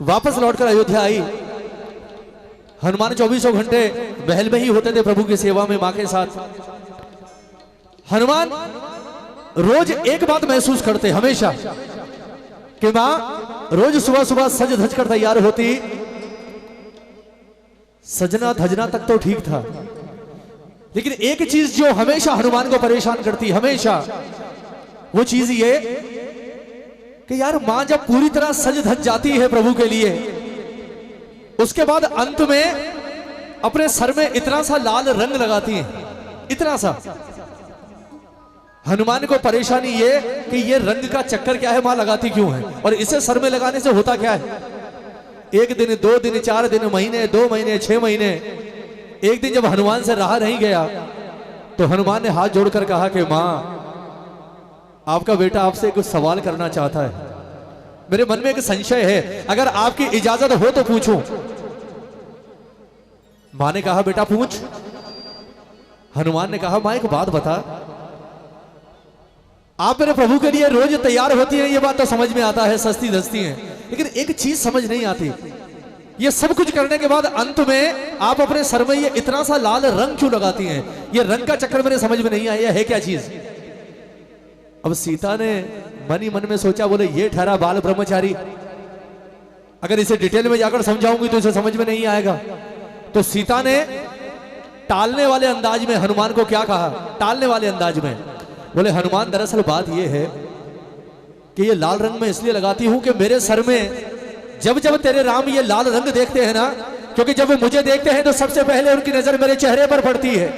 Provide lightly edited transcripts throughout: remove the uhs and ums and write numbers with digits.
वापस लौटकर अयोध्या आई। हनुमान 24 घंटे महल में ही होते थे प्रभु की सेवा में मां के साथ। हनुमान रोज एक बात महसूस करते हमेशा कि मां रोज सुबह सुबह सज धज कर तैयार होती। सजना धजना तक तो ठीक था, लेकिन एक चीज जो हमेशा हनुमान को परेशान करती, हमेशा वो चीज ये कि यार मां जब पूरी तरह सज धज जाती है प्रभु के लिए, उसके बाद अंत में अपने सर में इतना सा लाल रंग लगाती है, इतना सा। हनुमान को परेशानी ये कि ये रंग का चक्कर क्या है, मां लगाती क्यों है, और इसे सर में लगाने से होता क्या है। एक दिन, 2 दिन, 4 दिन, महीने, 2 महीने, 6 महीने। एक दिन जब हनुमान से रहा नहीं गया तो हनुमान ने हाथ जोड़कर कहा कि मां, आपका बेटा आपसे कुछ सवाल करना चाहता है। मेरे मन में एक संशय है, अगर आपकी इजाजत हो तो पूछूं। मां ने कहा बेटा पूछ। हनुमान ने कहा मां एक बात बता, आप मेरे प्रभु के लिए रोज तैयार होती हैं, ये बात तो समझ में आता है, सस्ती धस्ती हैं, लेकिन एक चीज समझ नहीं आती, ये सब कुछ करने के बाद अंत में आप अपने सर में ये इतना सा लाल रंग क्यों लगाती हैं, ये रंग का चक्कर मेरे समझ में नहीं आया है क्या चीज। अब सीता ने मन ही मन में सोचा, बोले ये ठहरा बाल ब्रह्मचारी, अगर इसे डिटेल में जाकर समझाऊंगी तो इसे समझ में नहीं आएगा। तो सीता ने टालने वाले अंदाज में हनुमान को क्या कहा, टालने वाले अंदाज में बोले हनुमान दरअसल बात यह है कि ये लाल रंग मैं इसलिए लगाती हूं कि मेरे सर में जब जब तेरे राम ये लाल रंग देखते हैं ना, क्योंकि जब वो मुझे देखते हैं तो सबसे पहले उनकी नजर मेरे चेहरे पर पड़ती है,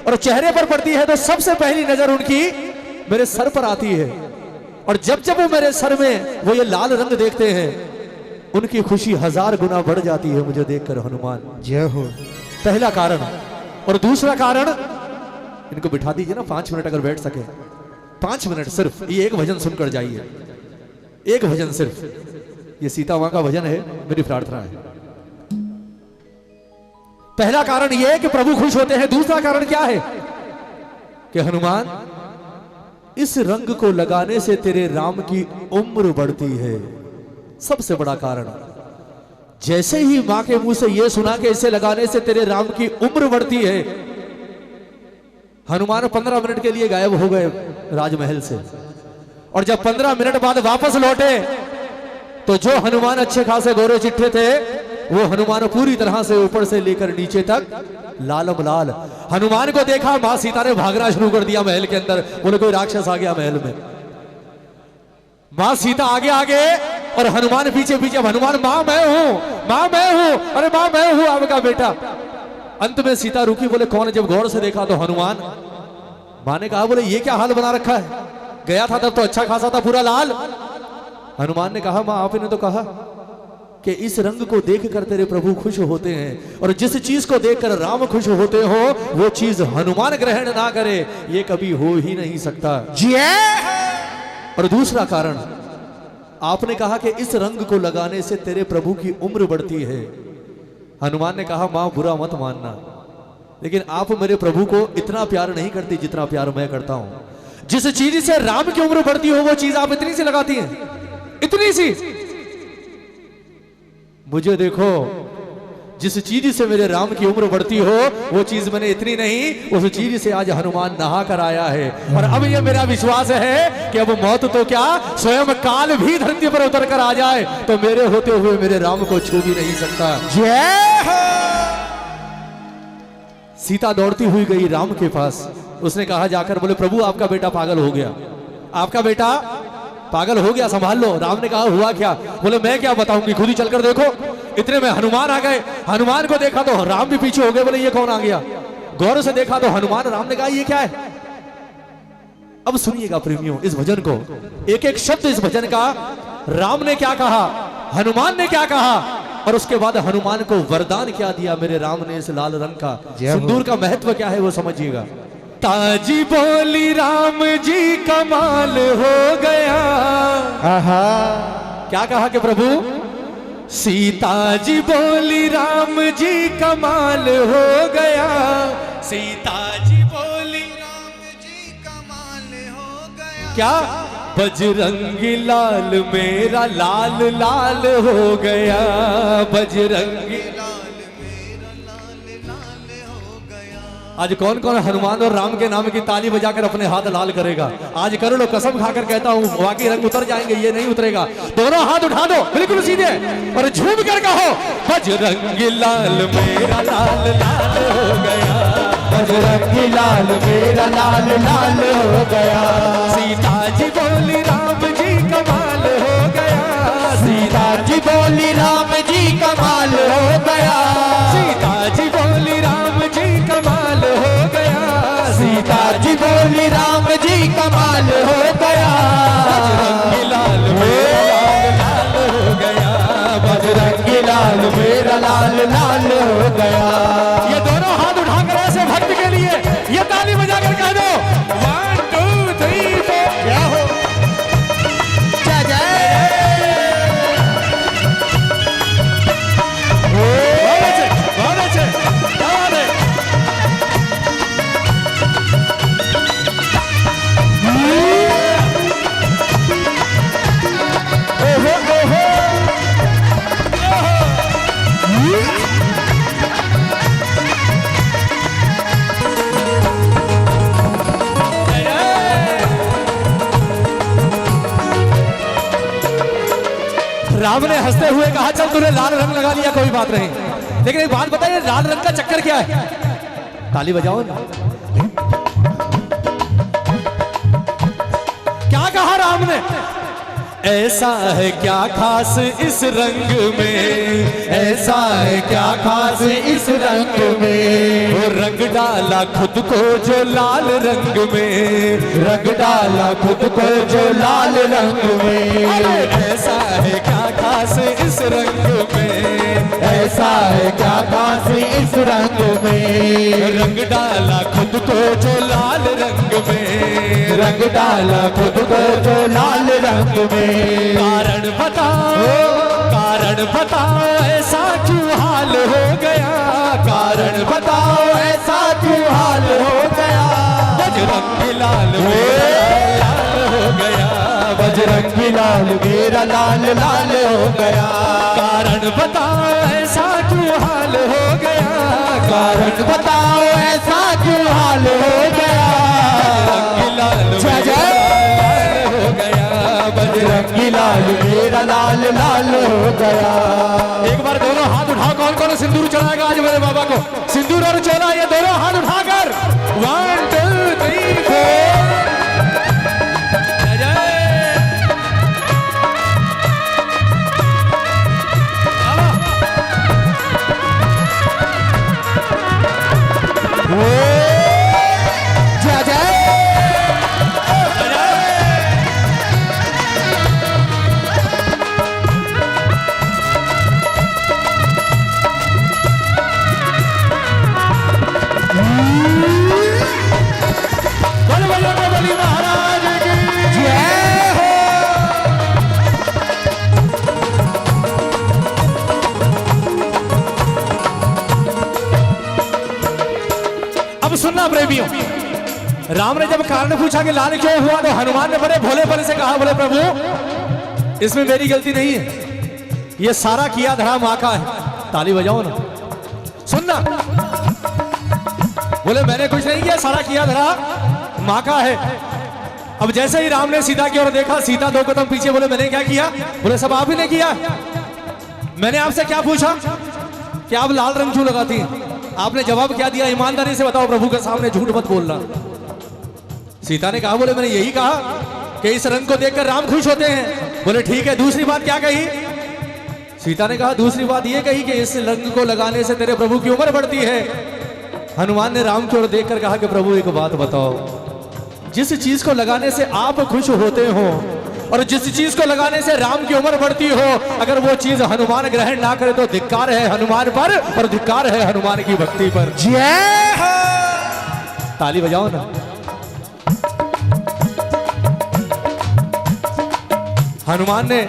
और चेहरे पर पड़ती है तो सबसे पहली नजर उनकी मेरे सर पर आती है, और जब जब वो मेरे सर में वो ये लाल रंग देखते हैं उनकी खुशी 1000 गुना बढ़ जाती है मुझे देखकर। हनुमान जय हो। पहला कारण। और दूसरा कारण, इनको बिठा दीजिए ना 5 मिनट, अगर बैठ सके 5 मिनट सिर्फ, ये एक भजन सुनकर जाइए, एक भजन सिर्फ, ये सीता मां का भजन है, मेरी प्रार्थना है। पहला कारण ये है कि प्रभु खुश होते हैं। दूसरा कारण क्या है कि हनुमान इस रंग को लगाने से तेरे राम की उम्र बढ़ती है, सबसे बड़ा कारण। जैसे ही मां के मुंह से यह सुना कि इसे लगाने से तेरे राम की उम्र बढ़ती है, हनुमान 15 मिनट के लिए गायब हो गए राजमहल से, और जब 15 मिनट बाद वापस लौटे तो जो हनुमान अच्छे खासे गोरे चिट्ठे थे वो हनुमान पूरी तरह से ऊपर से लेकर नीचे तक लालम लाल। हनुमान को देखा, मां सीता ने भागना शुरू कर दिया महल के अंदर, बोले कोई राक्षस आ गया महल में। मां सीता आगे आगे और हनुमान पीछे पीछे। हनुमान मां मैं हूं, मां मैं हूं, अरे मां मैं हूं आपका बेटा। अंत में सीता रुकी, बोले कौन है। जब गौर से देखा तो हनुमान। मां ने कहा बोले ये क्या हाल बना रखा है, गया था तब तो अच्छा खासा था पूरा लाल। हनुमान ने कहा मां आपने तो कहा कि इस रंग को देखकर तेरे प्रभु खुश होते हैं, और जिस चीज को देखकर राम खुश होते हो वो चीज हनुमान ग्रहण ना करे, ये कभी हो ही नहीं सकता जी। और दूसरा कारण, आपने कहा कि इस रंग को लगाने से तेरे प्रभु की उम्र बढ़ती है। हनुमान ने कहा मां बुरा मत मानना, लेकिन आप मेरे प्रभु को इतना प्यार नहीं करती जितना प्यार मैं करता हूं। जिस चीज से राम की उम्र बढ़ती हो वो चीज आप इतनी सी लगाती हैं, इतनी सी। मुझे देखो, जिस चीज से मेरे राम की उम्र बढ़ती हो वो चीज मैंने इतनी नहीं, उस चीज से आज हनुमान नहा कर आया है। और अब ये मेरा विश्वास है कि अब मौत तो क्या, स्वयं काल भी धरती पर उतर कर आ जाए तो मेरे होते हुए मेरे राम को छू भी नहीं सकता। जय हो। सीता दौड़ती हुई गई राम के पास। उसने कहा जाकर, बोले प्रभु आपका बेटा पागल हो गया, आपका बेटा पागल हो गया, संभाल लो। राम ने कहा हुआ क्या। बोले मैं क्या बताऊंगी, खुद ही चलकर देखो। इतने में हनुमान आ गए। हनुमान को देखा तो राम भी पीछे हो गए, बोले ये कौन आ गया। गौर से देखा तो हनुमान। राम ने कहा ये क्या है। अब सुनिएगा प्रेमियों इस भजन को, एक एक शब्द इस भजन का। राम ने क्या कहा, हनुमान ने क्या कहा, और उसके बाद हनुमान को वरदान क्या दिया मेरे राम ने इस लाल रंग का। सिंदूर का महत्व क्या है वो समझिएगा। ताजी बोली राम जी कमाल हो गया। आहा। क्या कहा कि प्रभु, सीता जी बोली राम जी कमाल हो गया। सीता जी बोली राम जी कमाल हो गया। क्या बजरंगी लाल मेरा लाल लाल हो गया, बजरंगी लाल मेरा लाल लाल हो गया। आज कौन कौन हनुमान और राम के नाम की ताली बजाकर अपने हाथ लाल करेगा? आज कर लो, कसम खाकर कहता हूँ बाकी रंग उतर जाएंगे, ये नहीं उतरेगा। दोनों हाथ उठा दो बिल्कुल सीधे और झूम कर कहो बजरंगी लाल मेरा लाल लाल हो गया, बजरंगी लाल मेरा लाल लाल हो गया। सीता जी बोली राम जी कमाल हो गया, सीता जी बोली राम जी कमाल हो गया, सीता जी बोली राम जी कमाल हो गया, सीता जी बोली राम जी कमाल हो गया। बजरंगी लाल मेरा लाल लाल हो गया, बजरंगी लाल मेरा लाल लाल हो गया। ये दोनों हाथ उठाकर ऐसे भक्त के लिए ये ताली बजाकर कह दो 1 2 3 4 क्या हो जय जय। बहुत अच्छे क्या बात है। राम ने हंसते हुए कहा चल तूने लाल रंग लगा लिया कोई बात नहीं, लेकिन एक बात बताइए लाल रंग का चक्कर क्या है? ताली बजाओ ना। क्या कहा राम ने? ऐसा है क्या खास इस रंग में, ऐसा है क्या खास इस रंग में, वो रंग डाला खुद को जो लाल रंग में, रंग डाला खुद को जो लाल रंग में। ऐसा है क्या खास इस रंग में, ऐसा है क्या खास इस रंग में, रंग डाला खुद को जो लाल रंग में, रंग डाला खुद को जो लाल रंग में। कारण बताओ, कारण बताओ ऐसा क्यों हाल हो गया, कारण बताओ ऐसा क्यों हाल हो गया। बजरंगी लाल मेरा लाल हो गया, बजरंगी लाल मेरा लाल लाल हो गया। कारण बताओ ऐसा क्यों हाल हो गया, कारण बताओ ऐसा क्यों हाल हो गया। बजरंगी लाल हो गया, बजरंगी लाल मेरा लाल लाल हो गया। एक बार दोनों हाथ उठाओ, कौन कौन सिंदूर चढ़ाएगा आज मेरे बाबा को? सिंदूर और चोला ये दोनों हाथ उठाकर 1 2 3 4 सुनना प्रेमियों, राम ने जब कारण पूछा कि लाल क्यों हुआ, तो हनुमान ने बड़े भोलेपन से कहा बोले प्रभु इसमें मेरी गलती नहीं है, ये सारा किया धरा माँ का है। ताली बजाओ ना। सुनना, बोले मैंने कुछ नहीं किया, सारा किया धरा माँ का है। अब जैसे ही राम ने सीता की ओर देखा, सीता 2 कदम पीछे, बोले मैंने क्या किया? बोले सब आप ही ने किया। मैंने आपसे क्या पूछा कि आप लाल रंग क्यों लगाती हैं? आपने जवाब क्या दिया? ईमानदारी से बताओ, प्रभु के सामने झूठ मत बोलना। सीता ने कहा बोले मैंने यही कहा कि इस रंग को देखकर राम खुश होते हैं। बोले ठीक है, दूसरी बात क्या कही? सीता ने कहा दूसरी बात यह कही कि इस रंग को लगाने से तेरे प्रभु की उम्र बढ़ती है। हनुमान ने राम की ओर देखकर कहा कि प्रभु एक बात बताओ, जिस चीज को लगाने से आप खुश होते हो और जिस चीज को लगाने से राम की उम्र बढ़ती हो, अगर वो चीज हनुमान ग्रहण ना करे तो धिक्कार है हनुमान पर और धिक्कार है हनुमान की भक्ति पर। जय हो। ताली बजाओ ना। हनुमान ने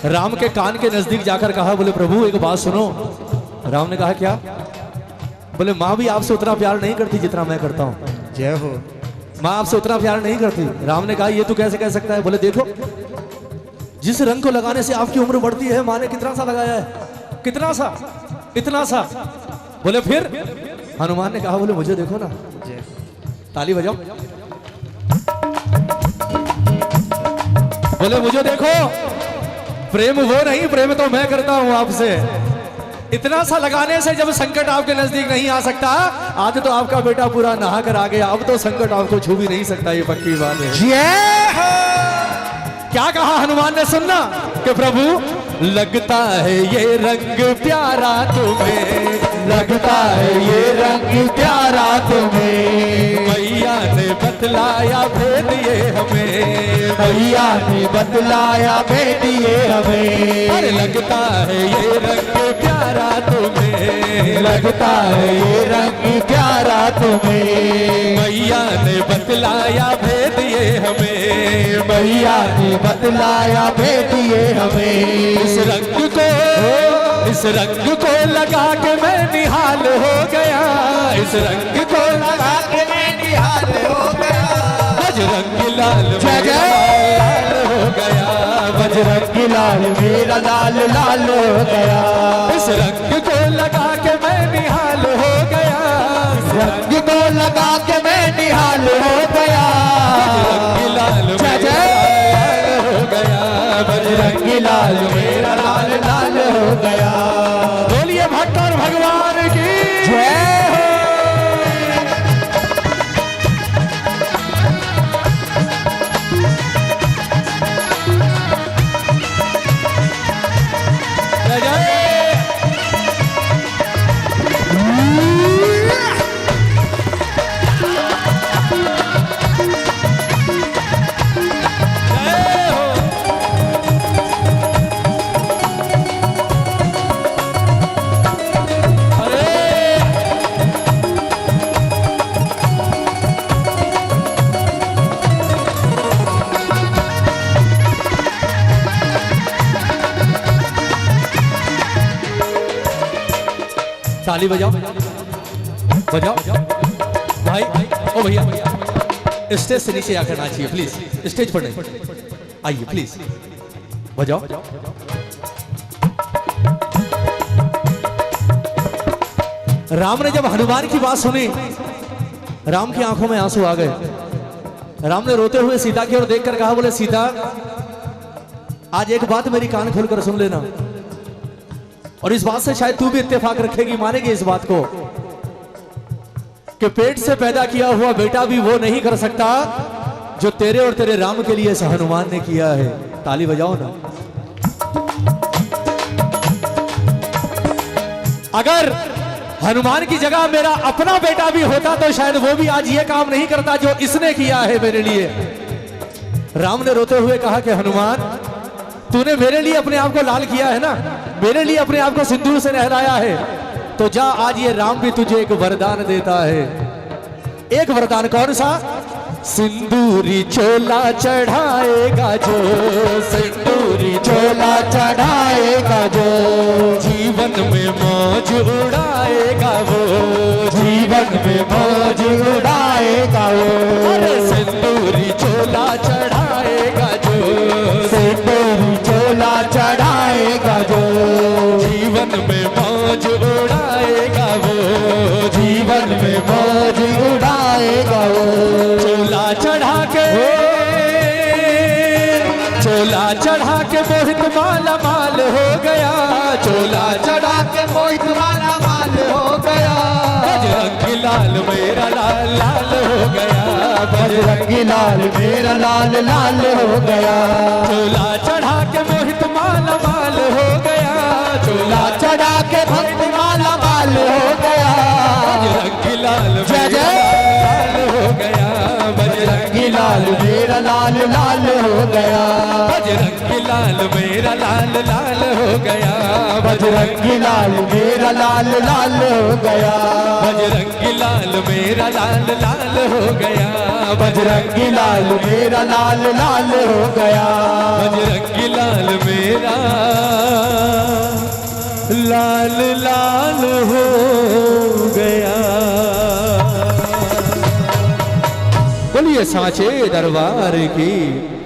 राम के कान के नजदीक जाकर कहा बोले प्रभु एक बात सुनो। राम ने कहा क्या? बोले माँ भी आपसे उतना प्यार नहीं करती जितना मैं करता हूँ। जय हो। माँ आपसे उतना प्यार नहीं करती। राम ने कहा ये तू कैसे कह सकता है? बोले देखो, जिस रंग को लगाने से आपकी उम्र बढ़ती है, माँ ने कितना सा लगाया है, कितना सा, इतना सा। बोले फिर? हनुमान ने कहा बोले मुझे देखो ना। ताली बजाओ। बोले मुझे देखो, प्रेम वो नहीं, प्रेम तो मैं करता हूं आपसे। इतना सा लगाने से जब संकट आपके नजदीक नहीं आ सकता, आज तो आपका बेटा पूरा नहा कर आ गया, अब तो संकट आपको छू भी नहीं सकता, ये पक्की बात है। क्या कहा हनुमान ने? सुनना कि प्रभु लगता है ये रंग प्यारा तुम्हें, लगता है ये रंग प्यारा तुम्हें, मैया ने बतलाया भेद ये हमें, मैया ने बतलाया भेद ये हमें। अरे लगता है ये रंग प्यारा तुम्हें, लगता है ये रंग प्यारा तुम्हें, मैया ने बतलाया भेद ये हमें, मैया ने बतलाया भेद ये हमें। इस रंग को लगा के मैं निहाल हो गया, इस रंग को लगा के मैं निहाल हो गया, बजरंगी लाल मेरा लाल हो गया, बजरंगी लाल मेरा लाल लाल हो गया। इस रंग को लगा के मैं निहाल हो गया, इस रंग को लगा के मैं निहाल हो गया, बजरंगी लाल मेरा लाल हो गया, बजरंगी लाल मेरा लाल लाल हो गया। बोलिए भक्त और भगवान की जय हो। जय जय। जय हो। ताली बजाओ, बजाओ भाई। ओ भैया स्टेज से नीचे आकर नाचिए प्लीज, स्टेज पर नहीं, आइए प्लीज बजाओ। राम ने जब हनुमान की बात सुनी, राम की आंखों में आंसू आ गए। राम ने रोते हुए सीता की ओर देखकर कहा बोले सीता, आज एक बात मेरी कान खोलकर सुन लेना, और इस बात से शायद तू भी इत्तेफाक रखेगी, मानेगी इस बात को कि पेट से पैदा किया हुआ बेटा भी वो नहीं कर सकता जो तेरे और तेरे राम के लिए इस हनुमान ने किया है। ताली बजाओ ना। अगर हनुमान की जगह मेरा अपना बेटा भी होता तो शायद वो भी आज ये काम नहीं करता जो इसने किया है मेरे लिए। राम ने रोते हुए कहा कि हनुमान, तूने मेरे लिए अपने आप को लाल किया है ना, मेरे लिए अपने आप को सिंदूर से नहलाया है, तो जा आज ये राम भी तुझे एक वरदान देता है। एक वरदान कौन सा? सिंदूरी चोला चढ़ाएगा जो, सिंदूरी चोला चढ़ाएगा जो, जीवन में मौज उड़ाएगा वो, जीवन में मौज उड़ाएगा वो। अरे सिंदूरी चोला चढ़ाएगा जो, सिंदूरी चोला चढ़ाएगा जो, जीवन में मौज उड़ाएगा वो, जीवन में मौज उड़ाएगा वो। चोला चढ़ा के, चोला चढ़ा के मोहित माला माल हो गया, चोला चढ़ा के मोहित माला माल हो गया, बजरंगी लाल मेरा लाल लाल हो गया, बजरंगी लाल मेरा लाल लाल हो गया। चोला चढ़ा के मोहित माला माल हो गया, चोला चढ़ा के भक्त माला माल हो गया, बजरंगी लाल जय जय। लाल हो गया, बजरंगी लाल मेरा लाल लाल हो गया, बजरंगी लाल मेरा लाल लाल हो गया, बजरंगी लाल मेरा लाल लाल हो गया, बजरंगी लाल मेरा लाल लाल हो गया, बजरंगी लाल मेरा लाल लाल हो गया, बजरंगी लाल मेरा लाल लाल हो गया। बोलिए सांचे दरबार की।